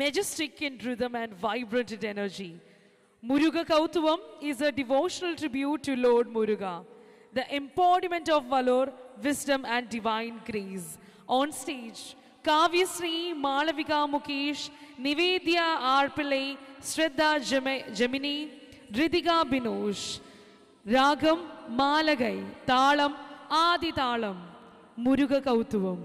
majestic in rhythm and vibrant in energy. Muruga Kautuvam is a devotional tribute to Lord Muruga, the embodiment of valor, wisdom and divine grace. On stage, Kavya Sri, Malavika Mukesh, Nivedya R. Pillai, Shraddha Gemini, Ritika Binosh. Ragam Malagai, Talam Adi Talam, Muruga Kautuvam.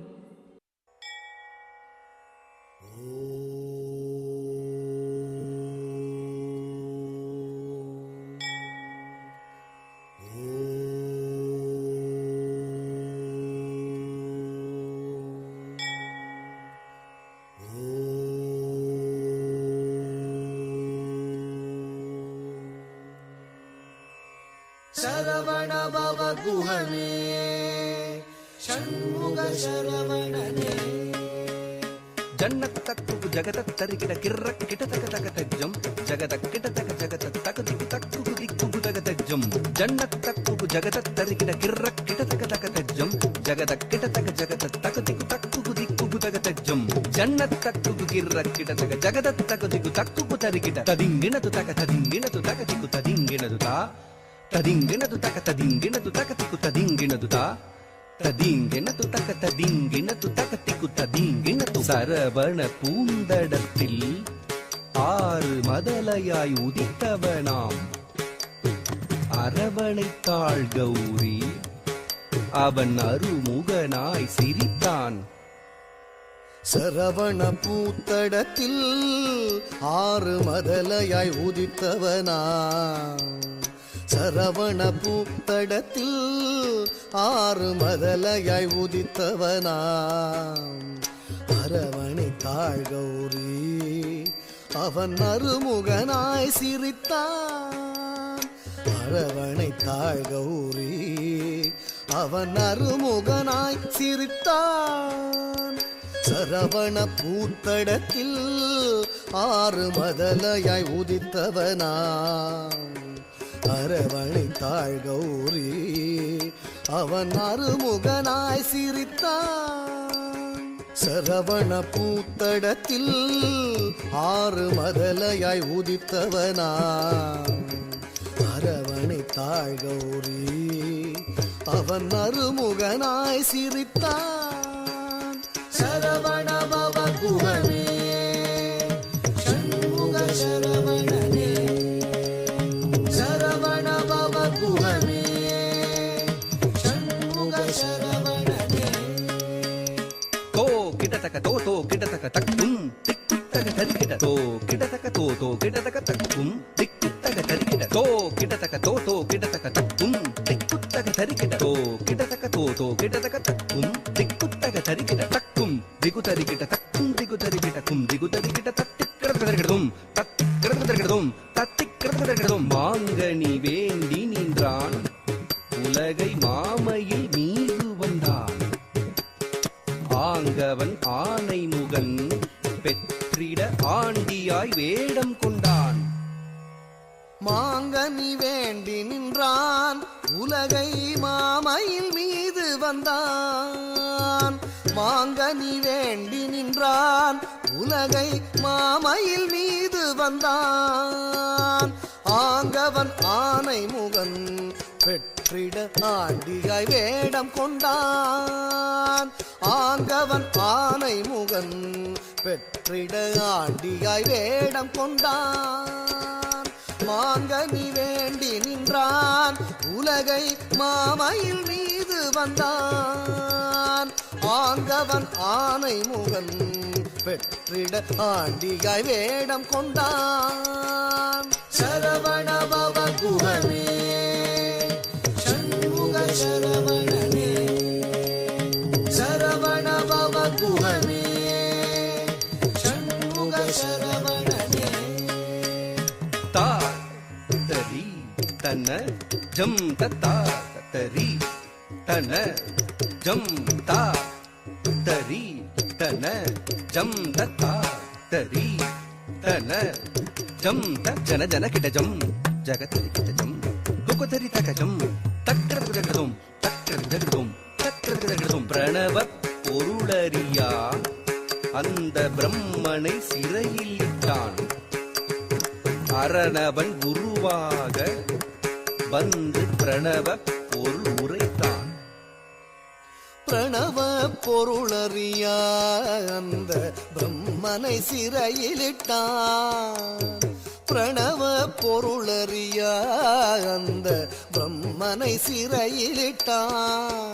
Sharavana भव गुहने षण्मुख शरवणने जन्नत्तक्कु जगतत्तरिकिट किर्रक्किटतकतकतज्जं जगतक्किटतकजगतत्तकतिकुतक्कुदिक्कुकुतकतज्जं जन्नत्तक्कु जगतत्तरिकिट किर्रक्किटतकतकतज्जं जगतक्किटतकजगतत्तकतिकुतक्कुदिक्कुकुतकतज्जं जन्नत्तक्कु किर्रक्किटतक जगतत्तकतिकुतक्कुकुतरिकिट तदिङ्गिणतु तकतदिङ्गिणतु तकतिकुतदिङ्गिणतु ता तदिङ्गिणतु तकतदिङ्गिणतु तकतिकुतदिङ्गिणतु ता ததீங்கினது தக்க ததீங்கினது தகத்திக்கு ததீங்கினது சரவண பூந்தடத்தில் ஆறு மதலையாய் உதித்தவனாம் அரவணைத்தாள் கௌரி அவன் அருமுகனாய் சிரித்தான். சரவண பூத்தடத்தில் ஆறு மதலையாய் உதித்தவனா சரவண பூத்தடத்தில் ஆறு மதலையாய் உதித்தவனா அரவணைத்தாள் கௌரி அவன் அருமுகனாய் சிரித்தான். அரவணைத்தாள் கௌரி அவன் அருமுகனாய் சிரித்தான். சரவண பூத்தடத்தில் ஆறு மதலையாய் உதித்தவனா அரவணைத்தாள் கௌரி அவன் அருமுகனாய் சிரித்தான். சரவண பூத்தடத்தில் ஆறு மதலையாய் உதித்தவனா அரவணைத்தாள் கௌரி அவன் அருமுகனாய் சிரித்தான். சரவண பவ குஹனே ஷண்முக சரவணனே சரவண பவ குஹனே ஷண்முக சரவணனே தோ கிடதக தோ தோ கிடதக தக்கும் திக்குத்தக தரிகிட தோ கிடதக தோ தோ கிடதக தக்கும் திக்குத்தக தரிகிட தோ கிடதக தோ தோ கிடதக தக்கும் திக்குத்தக தரிகிட தோ கிடதக தோ தோ கிடதக தக்கும் திக்குத்தக தரிகிட தக்கும் திகு தரிகிட தக்கும் திகு தரிகிட கும் திகு தரிகிட தத்திக்கிடதக தரிகிடதும் தத்திக்கிடதக தத்திக்கிடதம் மாங்கனி வேண்டி நின்றான் உலகை மாமையில் மீது வந்தான். ஆங்கவன் ஆனை முகன் பெற்றிட ஆண்டியாய் வேடம் கொண்டான். மாங்கனி வேண்டி நின்றான் உலகை மாமையில் மீது வந்தான். மாங்கனி வேண்டி நின்றான் உலகை மாமையில் மீது வந்தான். ஆங்கவன் ஆனை முகன் பெற்றிட ஆண்டியாய் வேடம் கொண்டான். ஆங்கவன் ஆனை முகன் பெற்றிட ஆண்டியாய் வேடம் கொண்டான். மாங்கனி வேண்டி நின்றான் உலகை மாமையில் மீது வந்தான். ஆங்கவன் ஆனை முகன் பெற்றிட ஆண்டியாய் வேடம் கொண்டான். சரவண பவ குஹனே ஷண்முக சரவணனே சரவண பவ குஹனே ஷண்முக சரவணனே தா தரி தன ஜம் தத்தா தரி தன ஜம் தா தரி தன ஜம் தத்தா தரி தன ஜம் த ஜன ஜன கிடஜம் ஜகதரி கிடஜம் குகுதரி தகஜம் தக்கரதகதும் தக்கரதகதும் தக்கரதகதும் பிரணவ பொருளறியா அந்த பிரம்மனை சிறையில் இட்டான். அரணவன் குருவாக வந்து பிரணவ பொருள் உரைத்தான். பிரணவ பொருளறியா அந்த பிரம்மனை சிறையிலிட்டான். பிரணவ பொருளறியா அந்த பிரம்மனை சிறையிலிட்டான்.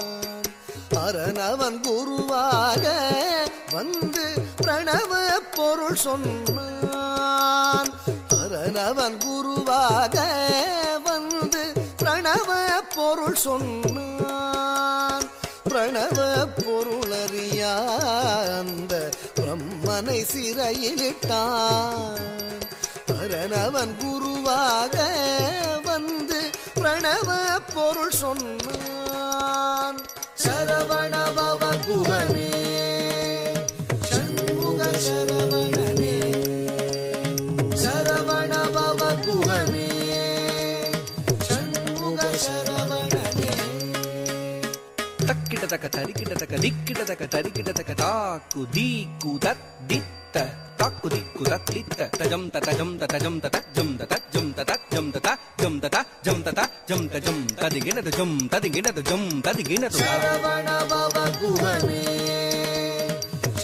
அரணவன் குருவாக வந்து பிரணவ பொருள் சொன்னான். அரணவன் குருவாக வந்து பிரணவ பொருள் சொன்னான். பிரணவ பொருளறியா அந்த பிரம்மனை சிறையிலிட்டான். அரணவன் குருவாக வந்து பிரணவ பொருள் சொன்னான். சரவணபவ குஹனே சண்முக சரவணனே. சரவணபவ குஹனே சண்முக சரவணனே. தக்கிடதக தரிக்கிடதக திக்கிடதக தரிக்கிடதக தாக்கு தீக்கு தத் தித்த தாக்கு திக்கு தத் தித்த தஜம் தஜம் தஜம் தஜம் தஜம் தஜம் தஜம் தஜம் தஜம் தஜம் ததிகிணது ஜம் ததிகிணது ஜம் ததிகிணது. சரவணபவ குஹனே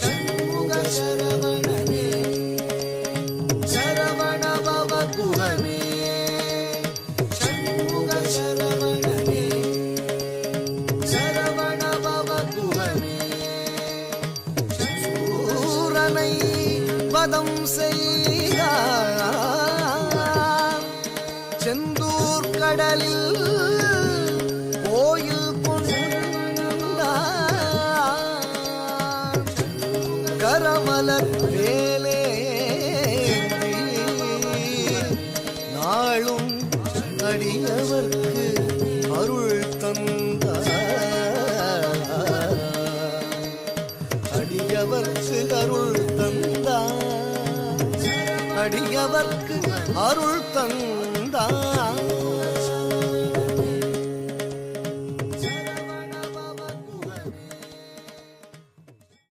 சண்முக சரவணனே. சரவணபவ குஹனே சண்முக சரவணனே. சரவணபவ குஹனே. சூரனை வதம் செய்தார். செந்தூர் கடலில் கோயில் கொண்டார். கரமலர் வேலேந்தி நாளும் அடியவர்க்கு அருள் தந்தார். அடியவர்க்கு அருள் தந்தார். அடியவர்க்கு அருள் தந்தார்.